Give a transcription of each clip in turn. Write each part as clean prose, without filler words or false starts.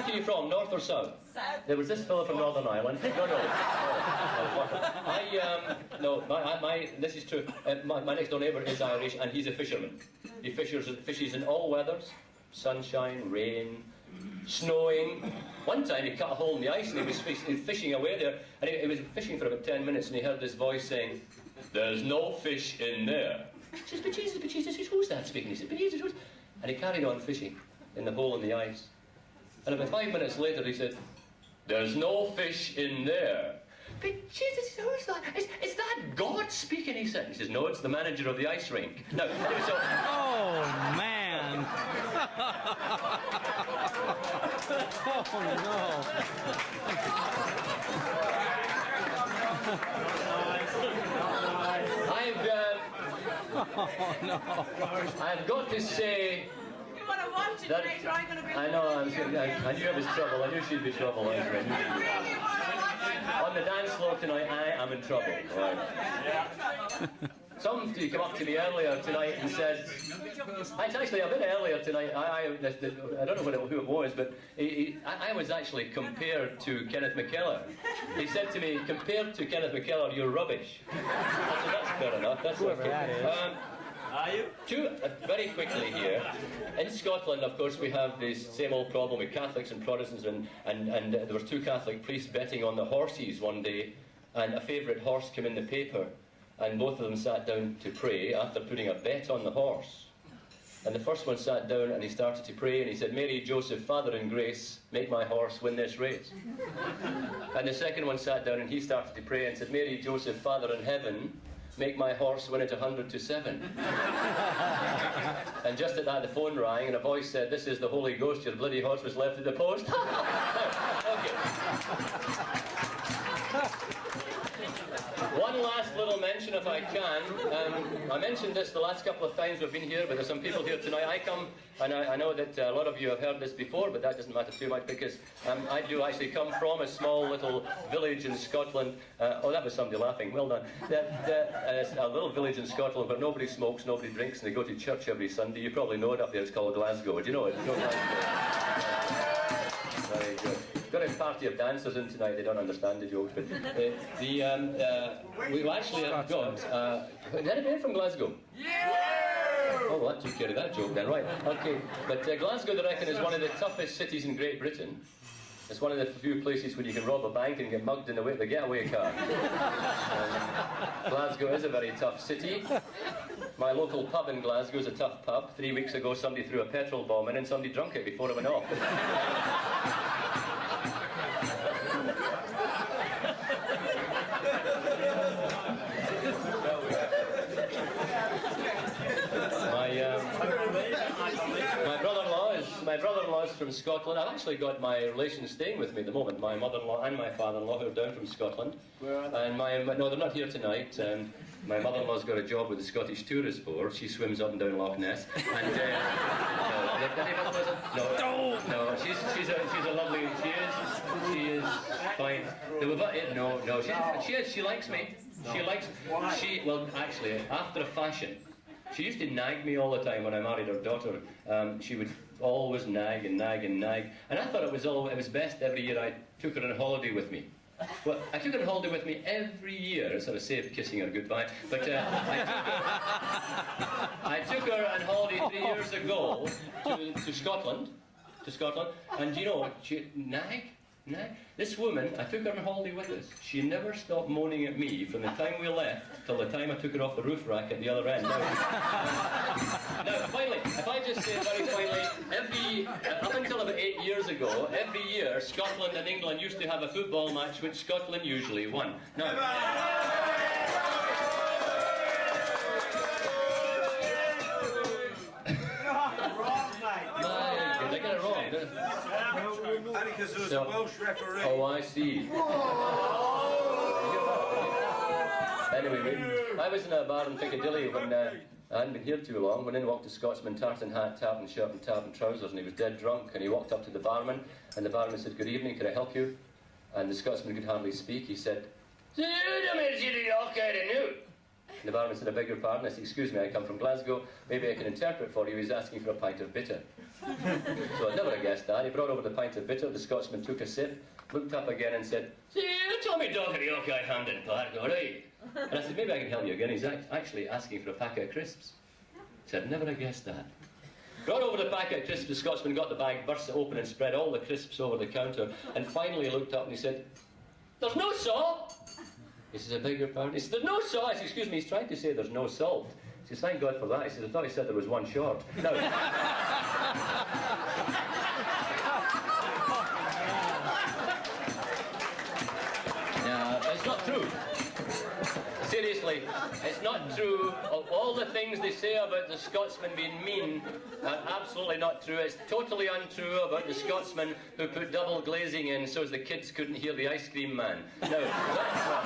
part are you from, north or south? South. There was this fellow from Northern Ireland. This is true. My next door neighbour is Irish, and he's a fisherman. He fishes in all weathers, sunshine, rain, snowing. One time he cut a hole in the ice and he was fishing away there, and he was fishing for about 10 minutes, and he heard this voice saying, "There's no fish in there." He says, but Jesus, who's that speaking? He said, but Jesus, who's... And he carried on fishing in the hole in the ice. And about 5 minutes later he said, "There's no fish in there." But Jesus, who's that? Is that God speaking? He said. He says, "No, it's the manager of the ice rink." No, anyway, so... Oh, man. Oh, no. I've got to say... You want to watch it later, I'm going to be... I know, I knew it was trouble. I knew she'd be trouble. You really want to watch it? On the dance floor tonight, I am in trouble. Right. Somebody came up to me earlier tonight and said, it's actually a bit earlier tonight, I don't know who it was, but I was actually compared to Kenneth McKellar. He said to me, "Compared to Kenneth McKellar, you're rubbish." I said, that's fair enough, that's whoever okay. that is. Are you? Very quickly here, in Scotland, of course, we have this same old problem with Catholics and Protestants, and there were 2 Catholic priests betting on the horses one day, and a favourite horse came in the paper, and both of them sat down to pray after putting a bet on the horse. And the first one sat down and he started to pray, and he said, "Mary, Joseph, Father and Grace, make my horse win this race." And the second one sat down and he started to pray and said, "Mary, Joseph, Father in heaven, make my horse win it 100-7. And just at that the phone rang and a voice said, "This is the Holy Ghost, your bloody horse was left at the post." Okay. One last little mention, if I can. I mentioned this the last couple of times we've been here, but there's some people here tonight. I come, and I know that a lot of you have heard this before, but that doesn't matter too much, because I do actually come from a small little village in Scotland. Oh, that was somebody laughing. Well done. A little village in Scotland where nobody smokes, nobody drinks, and they go to church every Sunday. You probably know it up there. It's called Glasgow. Do you know it? Very good. Got a party of dancers in tonight. They don't understand the jokes, but we actually have got. Is anybody from Glasgow? Yeah! Oh, well, that took care of that joke then, right? Okay, but Glasgow, I reckon, is one of the toughest cities in Great Britain. It's one of the few places where you can rob a bank and get mugged in the getaway car. Glasgow is a very tough city. My local pub in Glasgow is a tough pub. 3 weeks ago, somebody threw a petrol bomb in and somebody drunk it before it went off. My brother-in-law is from Scotland. I've actually got my relations staying with me at the moment. My mother-in-law and my father-in-law, who are down from Scotland. Where are they? And no, they're not here tonight. My mother-in-law's got a job with the Scottish Tourist Board. She swims up and down Loch Ness. And no, she's a lovely. She is fine. She likes me. Well, actually, after a fashion. She used to nag me all the time when I married her daughter. She would always nag and nag and nag. And I thought it was best every year I took her on holiday with me. Well, I took her on holiday with me every year. It sort of saved kissing her goodbye. But I took her on holiday 3 years ago to Scotland. And you know what? She nag. This woman, I took her on holiday with us. She never stopped moaning at me from the time we left till the time I took her off the roof rack at the other end. Now, finally, if I just say very finally, up until about 8 years ago, every year Scotland and England used to have a football match which Scotland usually won. Now, they get it wrong. Only because there was a Welsh referee. Oh, I see. Anyway, I was in a bar in Piccadilly when I hadn't been here too long. Went in, walked a Scotsman, tartan hat, tartan shirt and tartan trousers, and he was dead drunk. And he walked up to the barman, and the barman said, "Good evening, can I help you?" And the Scotsman could hardly speak. He said, and the barman said, "I beg your pardon." I said, "Excuse me, I come from Glasgow. Maybe I can interpret for you." He's asking for a pint of bitter. So I'd never have guessed that. He brought over the pint of bitter. The Scotsman took a sip, looked up again and said, "See, Tommy Docherty, okay, Hampden Park, all right." And I said, "Maybe I can help you again." He's actually asking for a packet of crisps. He said, "Never have guessed that." Brought over the packet of crisps. The Scotsman got the bag, burst it open and spread all the crisps over the counter. And finally he looked up and he said, "There's no salt." He says, "I beg your pardon." He said, "There's no salt." I said, "Excuse me, he's trying to say there's no salt." He says, "Thank God for that." He says, "I thought he said there was one short." Now, it's not true. Seriously, it's not true. All the things they say about the Scotsman being mean are absolutely not true. It's totally untrue about the Scotsman who put double glazing in so as the kids couldn't hear the ice cream man. No, that's not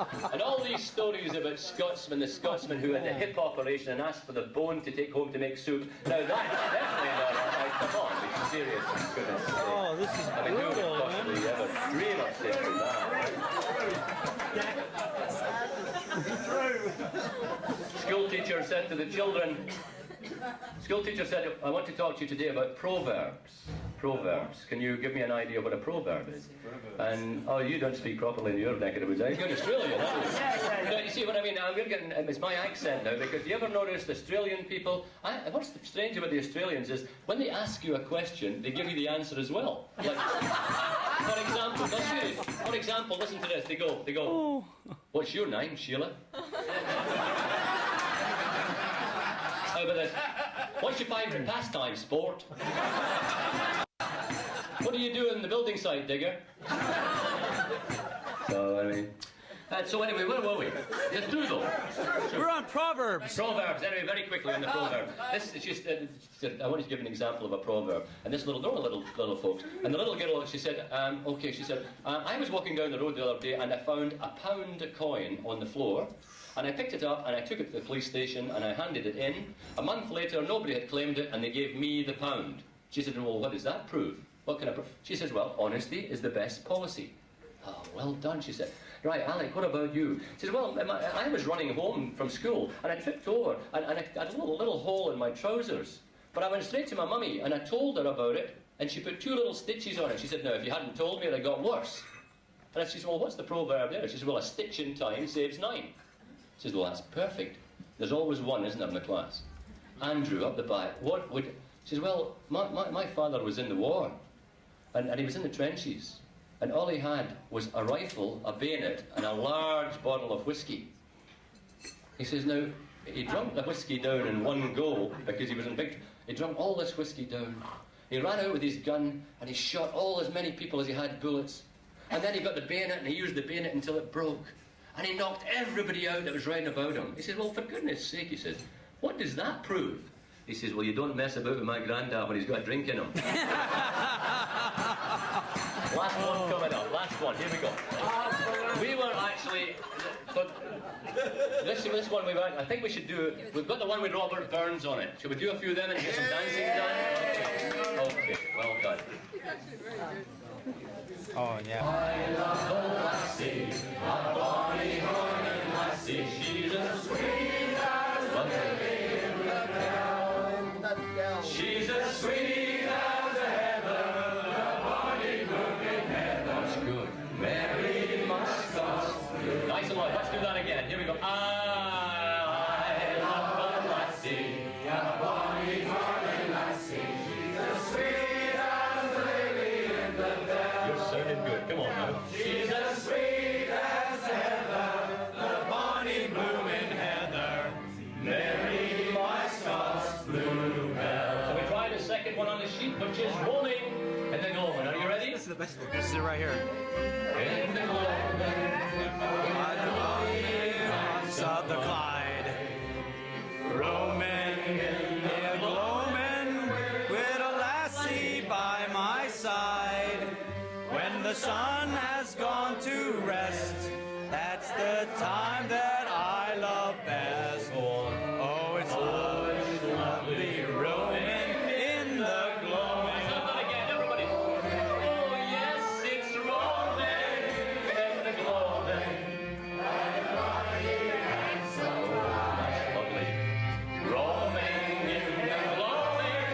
true. And all these stories about Scotsmen, the Scotsman who had the hip operation and asked for the bone to take home to make soup, now that's definitely not right. Come on, be serious, for goodness sake. Oh, this is I mean, who would brutal, possibly man. ever dream of saying that? School teacher said to the children, school teacher said, "I want to talk to you today about proverbs." Proverbs. Can you give me an idea what a proverb is? And, oh, you don't speak properly in your neck of the woods. You're Australian, aren't you? No, you see what I mean? I'm getting, it's my accent now, because you ever notice Australian people, what's strange about the Australians is, when they ask you a question, they give you the answer as well. Like, for example, listen to this. They go, "What's your name, Sheila?" How about this? "What's your favourite pastime, sport?" "What do you do in the building site, digger?" So, I mean... so anyway, where were we? Just do though. We're on Proverbs. Proverbs, anyway, very quickly on the proverb. This is just, I wanted to give an example of a proverb. And this little folks. And the little girl, she said, "I was walking down the road the other day and I found a pound coin on the floor. And I picked it up and I took it to the police station and I handed it in. A month later, nobody had claimed it and they gave me the pound." She said, "Well, what does that prove? What can I prove?" She says, "Well, honesty is the best policy." "Oh, well done," she said. "Right, Alec, what about you?" She says, "Well, I was running home from school and I tripped over and I had a little hole in my trousers. But I went straight to my mummy and I told her about it and she put 2 little stitches on it." She said, "Now, if you hadn't told me, it had got worse." And I said, "Well, what's the proverb there?" She said, "Well, a stitch in time saves 9. She says, "Well, that's perfect. There's always one, isn't there, in the class?" Andrew, up the back, what would... She says, "Well, my father was in the war and he was in the trenches. And all he had was a rifle, a bayonet, and a large bottle of whiskey." He says, "Now, he drank the whiskey down in one go because he was in big... He drank all this whiskey down. He ran out with his gun and he shot as many people as he had bullets. And then he got the bayonet and he used the bayonet until it broke. And he knocked everybody out that was round about him." He says, "Well, for goodness sake," he says, "what does that prove?" He says, "Well, you don't mess about with my granddad when he's got a drink in him." Last one coming up, last one, here we go. We were actually, this one I think we should do, we've got the one with Robbie Burns on it. Should we do a few of them and get some dancing done? Okay, well done. Oh, yeah. I love the lassie, a bonny morning lassie. She's as sweet as the lily in the down. She's as sweet as the heather, the bonny moving heather. That's good. Mary must cross through. Nice and loud. Let's do that again. Here we go. I love the lassie, a bonny morning lassie. She's as sweet as the lily in the down. You're sounding good. Come on now. She's as sweet as the heather, the bonny blooming heather. Mary my Scots bluebell. So we try the second one on the sheet, which is rolling in the gloaming. Are you ready? This is the best one. This is it right here. In the gloaming, By the banks of the Clyde, roaming in the gloaming, with a lassie by my side. When the sun has gone to rest, that's the time that I love best. Oh, it's lovely roaming in the gloaming. Let's have that again, everybody. Oh yes, it's rolling in the gloaming. That's lovely. Roaming in the gloaming,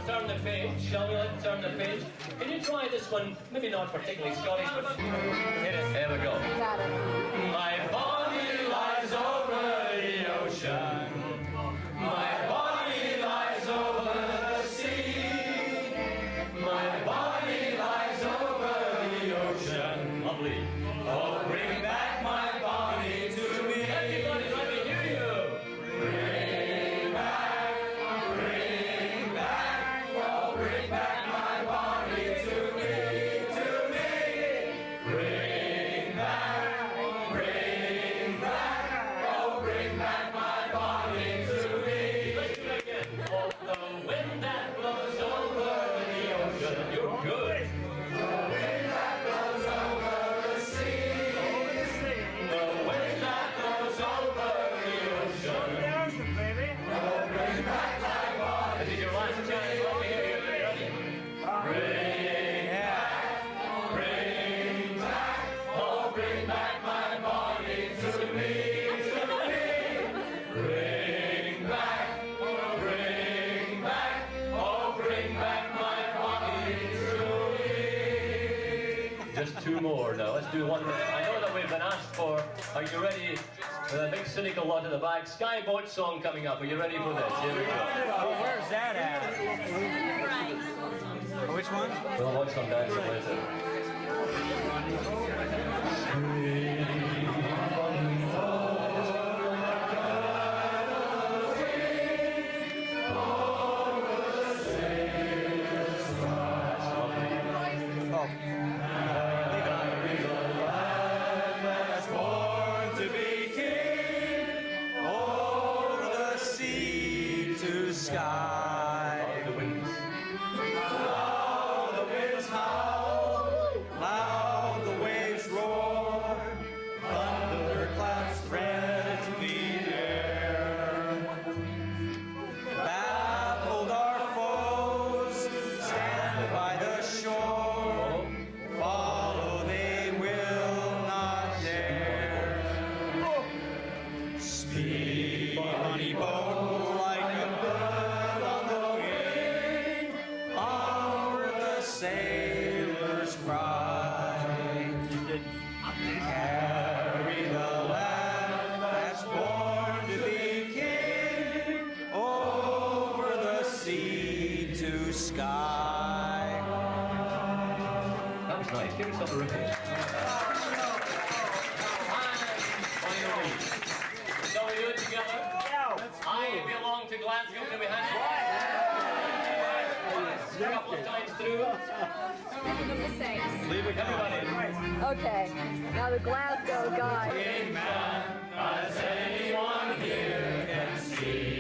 turn the page? Shall we let's turn the page? Can you try this one? Maybe not particularly Scottish, but hit it. There we go. Got it. My body lies over the ocean. My body lies over the sea. My body lies over the ocean. Lovely. Oh, bring back my body to me. Everybody, let me hear you. Bring back, oh, bring back my body to me, to me. Bring back, oh, bring back my body to me. Let's do it again. Oh, the wind that blows over the ocean. You're good. The wind that blows over the sea. The wind that blows over the ocean. Oh, bring back my body. This is your last chance. Let me hear you. Ready? Bring back, oh, bring back my body to me, to me. Bring back, oh, bring back my body to me. Just two more now. Let's do one. I know that we've been asked for. Are you ready? The big cynical lot in the back. Skyboat song coming up. Are you ready for this? Here we go. Oh, where's that at? Which one? We'll watch some dancing later. Born to be king over the sea to sky. The winds. Loud the winds howl, loud the waves roar, thunderclaps rent the air. Baffled our foes stand by the shore, follow they will not dare. Speed, bunny boat, like a bird on the wing, onward the sailors cry. Carry the lad that's born to be king over the sea to sky. That was nice. Give yourself a ribbon. Finally. Shall we do it together? I belong to Glasgow. Can we hand it? A couple of times through. Leave it, Everybody. Okay. Now the Glasgow guy. As anyone here can see.